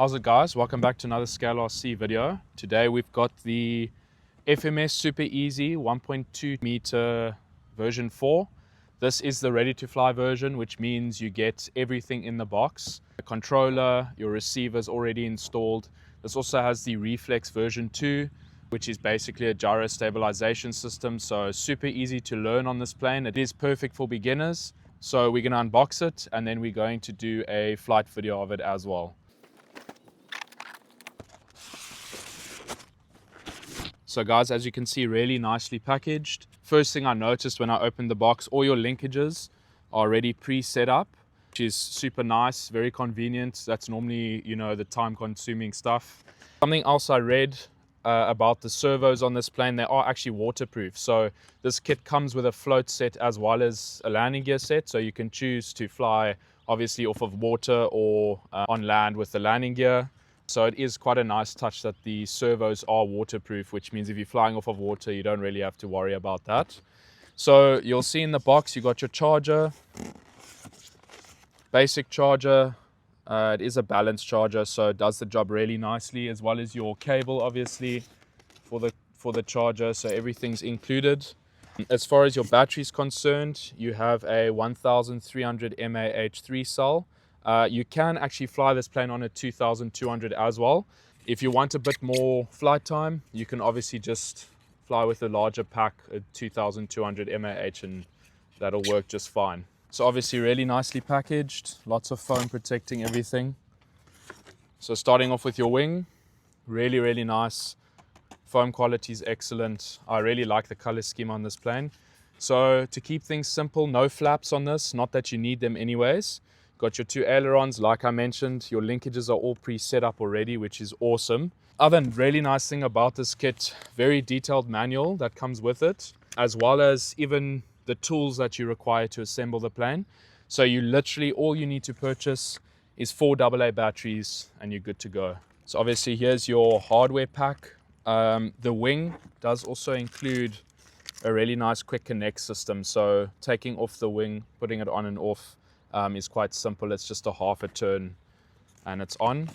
How's it, guys? Welcome back to another ScaleRC video. Today we've got the FMS Super Easy 1.2 meter version 4. This is the ready to fly version, which means you get everything in the box. The controller, your receivers already installed. This also has the Reflex version 2, which is basically a gyro stabilization system. So super easy to learn on this plane. It is perfect for beginners. So we're going to unbox it and then we're going to do a flight video of it as well. So guys, as you can see, really nicely packaged. First thing I noticed when I opened the box, all your linkages are already pre-set up, which is super nice, very convenient. That's normally, the time-consuming stuff. Something else I read about the servos on this plane, they are actually waterproof. So this kit comes with a float set as well as a landing gear set. So you can choose to fly obviously off of water or on land with the landing gear. So it is quite a nice touch that the servos are waterproof, which means if you're flying off of water, you don't really have to worry about that. So you'll see in the box, you got your charger, basic charger. It is a balanced charger, so it does the job really nicely, as well as your cable, obviously, for the charger. So everything's included. As far as your battery is concerned, you have a 1300 mAh 3 cell. You can actually fly this plane on a 2200 as well. If you want a bit more flight time, you can obviously just fly with a larger pack, a 2200 mAh, and that'll work just fine. So obviously really nicely packaged, lots of foam protecting everything. So starting off with your wing, really nice. Foam quality is excellent. I really like the color scheme on this plane. So to keep things simple, no flaps on this, not that you need them anyways. Got your two ailerons, like I mentioned. Your linkages are all pre-set up already, which is awesome. Other really nice thing about this kit, very detailed manual that comes with it, as well as even the tools that you require to assemble the plane. So you literally, all you need to purchase is 4 AA batteries and you're good to go. So obviously here's your hardware pack. The wing does also include a really nice quick connect system. So taking off the wing, putting it on and off, is quite simple. It's just a half a turn and it's on.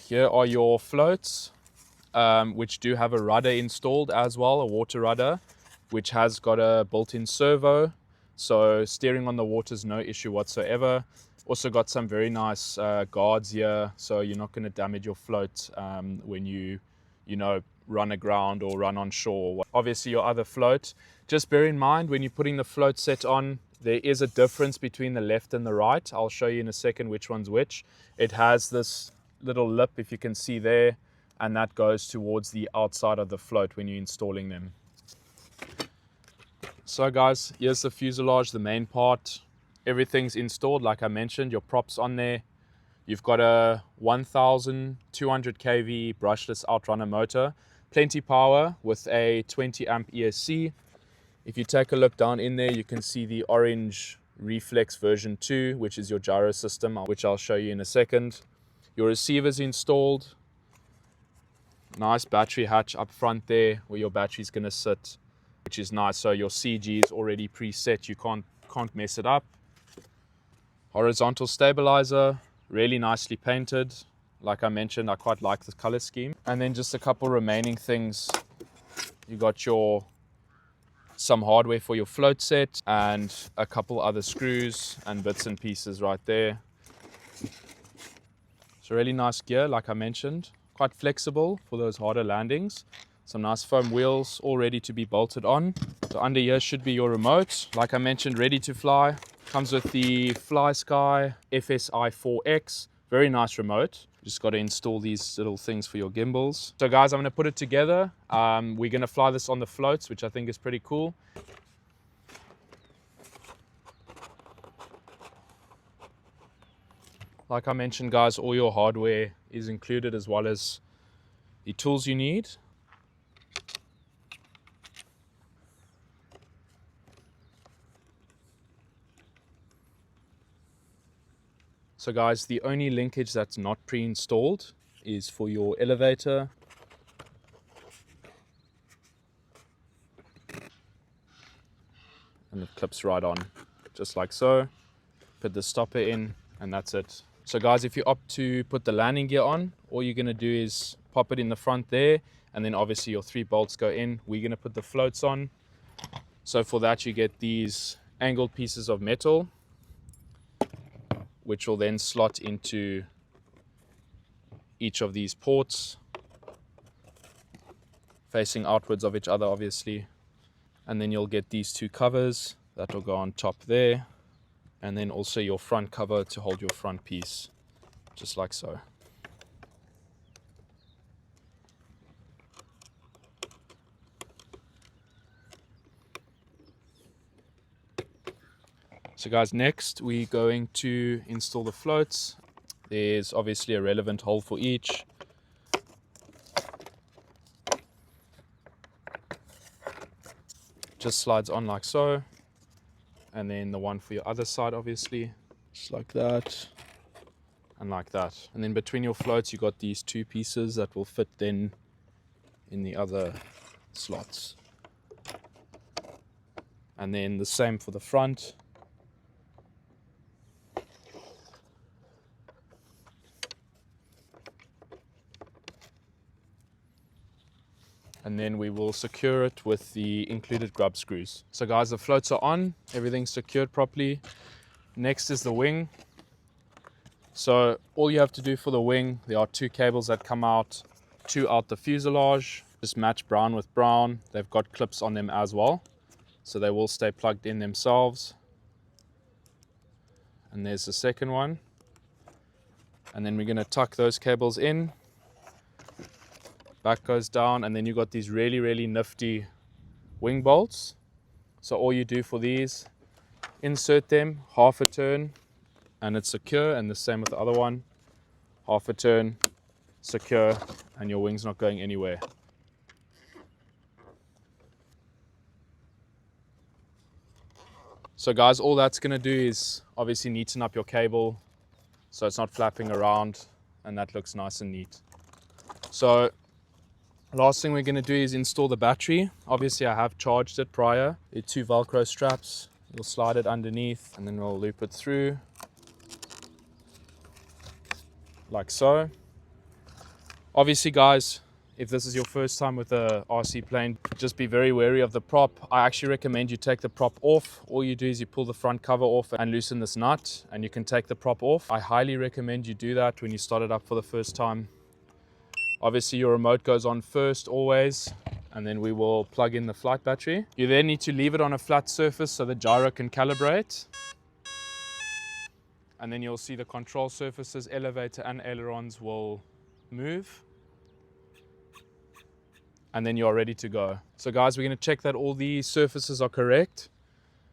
Here are your floats, which do have a rudder installed as well, a water rudder, which has got a built-in servo. So steering on the water is no issue whatsoever. Also got some very nice guards here, so you're not going to damage your float when you run aground or run on shore. Obviously your other float, just bear in mind when you're putting the float set on, there is a difference between the left and the right. I'll show you in a second which one's which. It has this little lip, if you can see there, and that goes towards the outside of the float when you're installing them. So guys, here's the fuselage, the main part. Everything's installed, like I mentioned, your props on there. You've got a 1200 kV brushless outrunner motor, plenty power with a 20 amp ESC. If you take a look down in there, you can see the orange Reflex version 2, which is your gyro system, which I'll show you in a second. Your receivers installed. Nice battery hatch up front there where your battery's going to sit, which is nice. So your CG is already preset. You can't mess it up. Horizontal stabilizer, really nicely painted. Like I mentioned, I quite like the color scheme. And then just a couple remaining things. You got some hardware for your float set and a couple other screws and bits and pieces right there. So really nice gear, like I mentioned, quite flexible for those harder landings. Some nice foam wheels all ready to be bolted on. So under here should be your remote. Like I mentioned, ready to fly. Comes with the FlySky FSI 4X. Very nice remote. Just got to install these little things for your gimbals. So guys, I'm going to put it together. We're going to fly this on the floats, which I think is pretty cool. Like I mentioned, guys, all your hardware is included as well as the tools you need. So guys, the only linkage that's not pre-installed is for your elevator. And it clips right on, just like so. Put the stopper in and that's it. So guys, if you opt to put the landing gear on all you're going to do is pop it in the front there, and then obviously your 3 bolts go in. We're going to put the floats on. So for that you get these angled pieces of metal, which will then slot into each of these ports, facing outwards of each other obviously. And then you'll get these 2 covers that will go on top there, and then also your front cover to hold your front piece, just like so. So guys, next we're going to install the floats. There's obviously a relevant hole for each. Just slides on like so, and then the one for your other side obviously, just like that and like that. And then between your floats you got these 2 pieces that will fit then in the other slots. And then the same for the front. And then we will secure it with the included grub screws. So guys, the floats are on, everything's secured properly. Next is the wing. So all you have to do for the wing, there are 2 cables that come out, 2 out the fuselage. Just match brown with brown. They've got clips on them as well, so they will stay plugged in themselves. And there's the second one. And then we're going to tuck those cables in. Back goes down, and then you've got these really nifty wing bolts. So all you do for these, insert them, half a turn, and it's secure, and the same with the other one. Half a turn, secure, and your wing's not going anywhere. So guys, all that's going to do is obviously neaten up your cable so it's not flapping around, and that looks nice and neat. So last thing we're going to do is install the battery. Obviously I have charged it prior. There are 2 Velcro straps. You'll slide it underneath, and then we'll loop it through like so. Obviously guys, if this is your first time with a RC plane, just be very wary of the prop. I actually recommend you take the prop off. All you do is you pull the front cover off and loosen this nut, and you can take the prop off. I highly recommend you do that when you start it up for the first time. Obviously your remote goes on first always, and then we will plug in the flight battery. You then need to leave it on a flat surface so the gyro can calibrate. And then you'll see the control surfaces, elevator and ailerons will move. And then you're ready to go. So guys, we're going to check that all the surfaces are correct.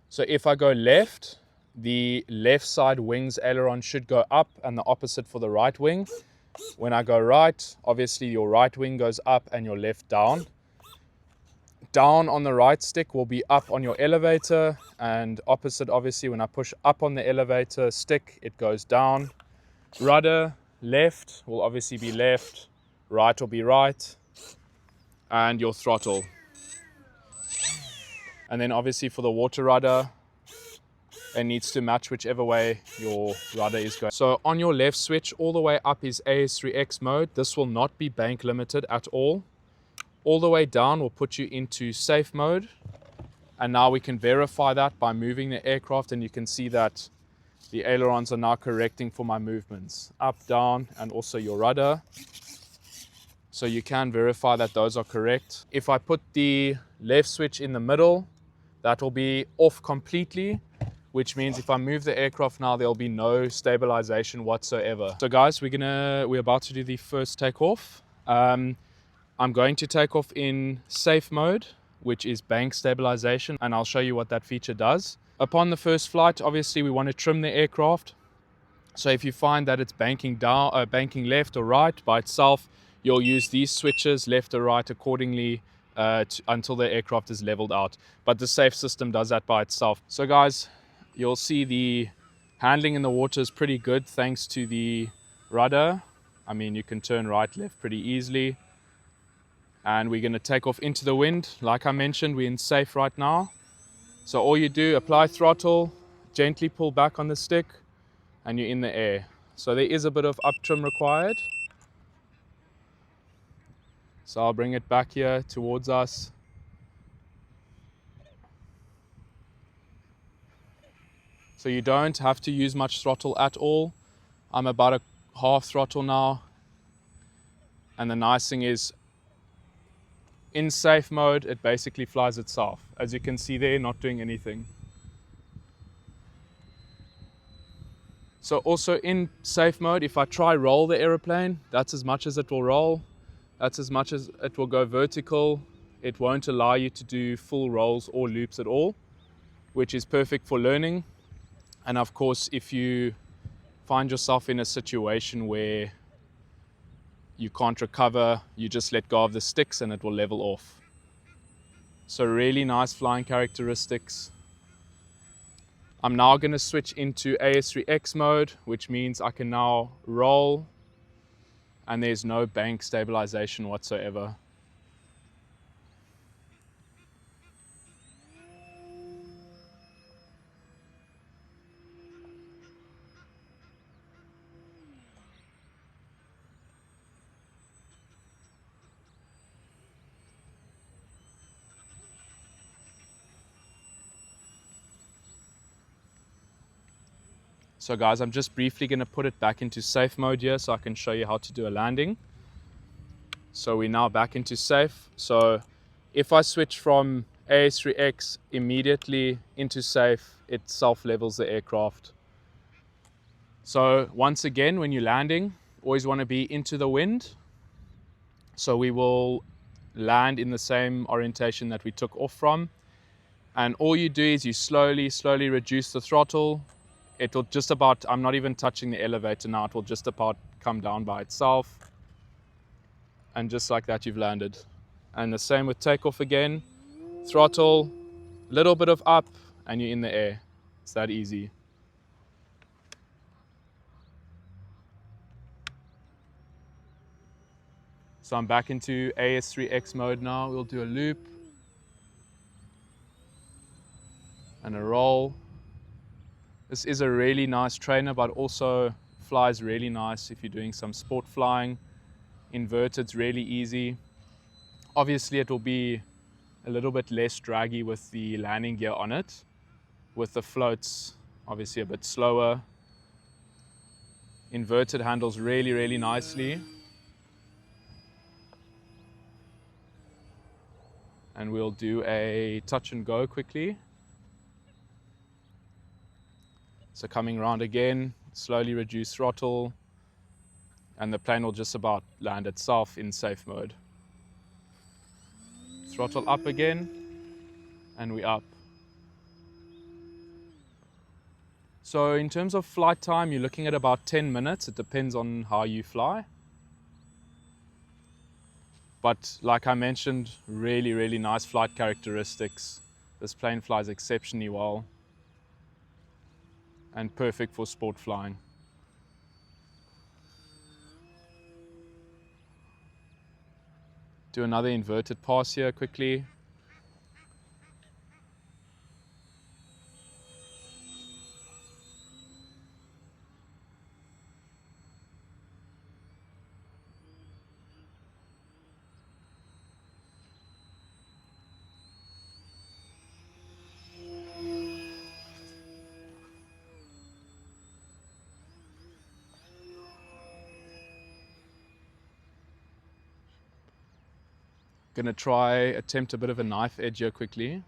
So if I go left, the left side wing's aileron should go up, and the opposite for the right wing. When I go right, obviously your right wing goes up and your left down. Down on the right stick will be up on your elevator, and opposite obviously when I push up on the elevator stick, it goes down. Rudder left will obviously be left, right will be right, and your throttle. And then obviously for the water rudder, it needs to match whichever way your rudder is going. So on your left switch, all the way up is AS3X mode. This will not be bank limited at all. All the way down will put you into safe mode. And now we can verify that by moving the aircraft, and you can see that the ailerons are now correcting for my movements. Up, down, and also your rudder. So you can verify that those are correct. If I put the left switch in the middle, that will be off completely, which means if I move the aircraft now, there'll be no stabilization whatsoever. So guys, we're about to do the first takeoff. I'm going to take off in safe mode, which is bank stabilization, and I'll show you what that feature does. Upon the first flight, obviously we want to trim the aircraft. So if you find that it's banking down, banking left or right by itself, you'll use these switches left or right accordingly until the aircraft is leveled out. But the safe system does that by itself. So guys, you'll see the handling in the water is pretty good thanks to the rudder. I mean, you can turn right, left pretty easily. And we're going to take off into the wind. Like I mentioned, we're in safe right now. So all you do, apply throttle, gently pull back on the stick, and you're in the air. So there is a bit of up trim required. So I'll bring it back here towards us. So you don't have to use much throttle at all. I'm about a half throttle now. And the nice thing is, in safe mode, it basically flies itself. As you can see there, not doing anything. So also in safe mode, if I try roll the aeroplane, that's as much as it will roll. That's as much as it will go vertical. It won't allow you to do full rolls or loops at all, which is perfect for learning. And of course, if you find yourself in a situation where you can't recover, you just let go of the sticks and it will level off. So really nice flying characteristics. I'm now going to switch into AS3X mode, which means I can now roll and there's no bank stabilization whatsoever. So guys, I'm just briefly going to put it back into safe mode here so I can show you how to do a landing. So we're now back into safe. So if I switch from AS3X immediately into safe, it self-levels the aircraft. So once again, when you're landing, always want to be into the wind. So we will land in the same orientation that we took off from. And all you do is you slowly reduce the throttle. It'll just about, I'm not even touching the elevator now, it will just about come down by itself. And just like that, you've landed. And the same with takeoff again. Throttle, little bit of up, and you're in the air. It's that easy. So I'm back into AS3X mode now. We'll do a loop and a roll. This is a really nice trainer, but also flies really nice if you're doing some sport flying. Inverted's really easy. Obviously, it will be a little bit less draggy with the landing gear on it. With the floats, obviously a bit slower. Inverted handles really nicely. And we'll do a touch and go quickly. So coming around again, slowly reduce throttle, and the plane will just about land itself in safe mode. Throttle up again, and we're up. So in terms of flight time, you're looking at about 10 minutes. It depends on how you fly. But like I mentioned, really nice flight characteristics. This plane flies exceptionally well and perfect for sport flying. Do another inverted pass here quickly. Gonna attempt a bit of a knife edge here quickly.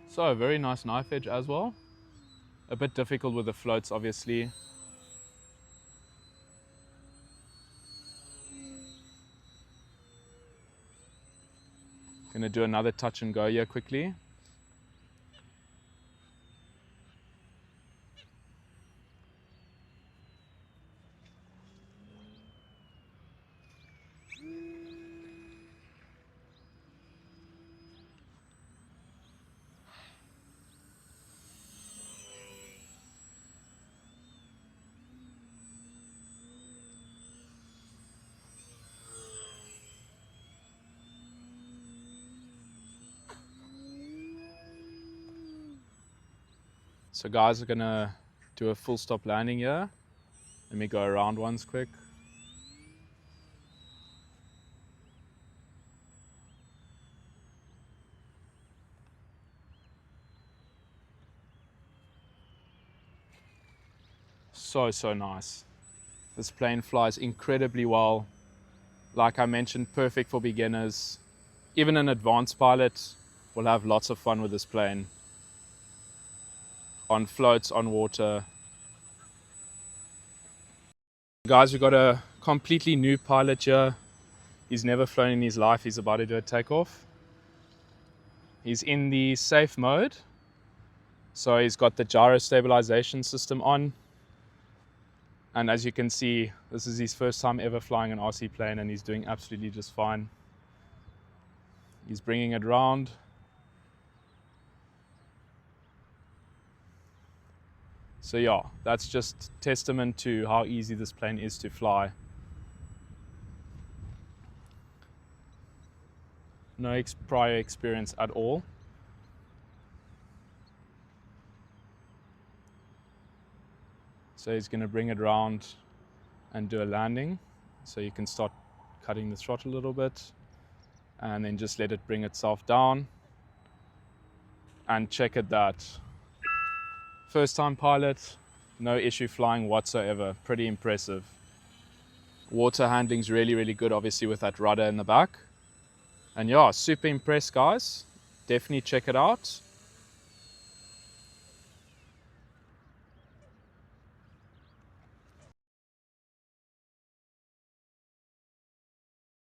So a very nice knife edge as well. A bit difficult with the floats, obviously. Gonna do another touch and go here quickly. So guys are gonna do a full stop landing here. Let me go around once quick. So nice. This plane flies incredibly well. Like I mentioned, perfect for beginners. Even an advanced pilot will have lots of fun with this plane. On floats, on water. Guys, we've got a completely new pilot here. He's never flown in his life. He's about to do a takeoff. He's in the safe mode. So he's got the gyro stabilization system on. And as you can see, this is his first time ever flying an RC plane, and he's doing absolutely just fine. He's bringing it round. So yeah, that's just testament to how easy this plane is to fly. No prior experience at all. So he's going to bring it around and do a landing. So you can start cutting the throttle a little bit and then just let it bring itself down. And check at that. First time pilot, no issue flying whatsoever. Pretty impressive. Water handling's really good, obviously, with that rudder in the back. And yeah, super impressed, guys. Definitely check it out.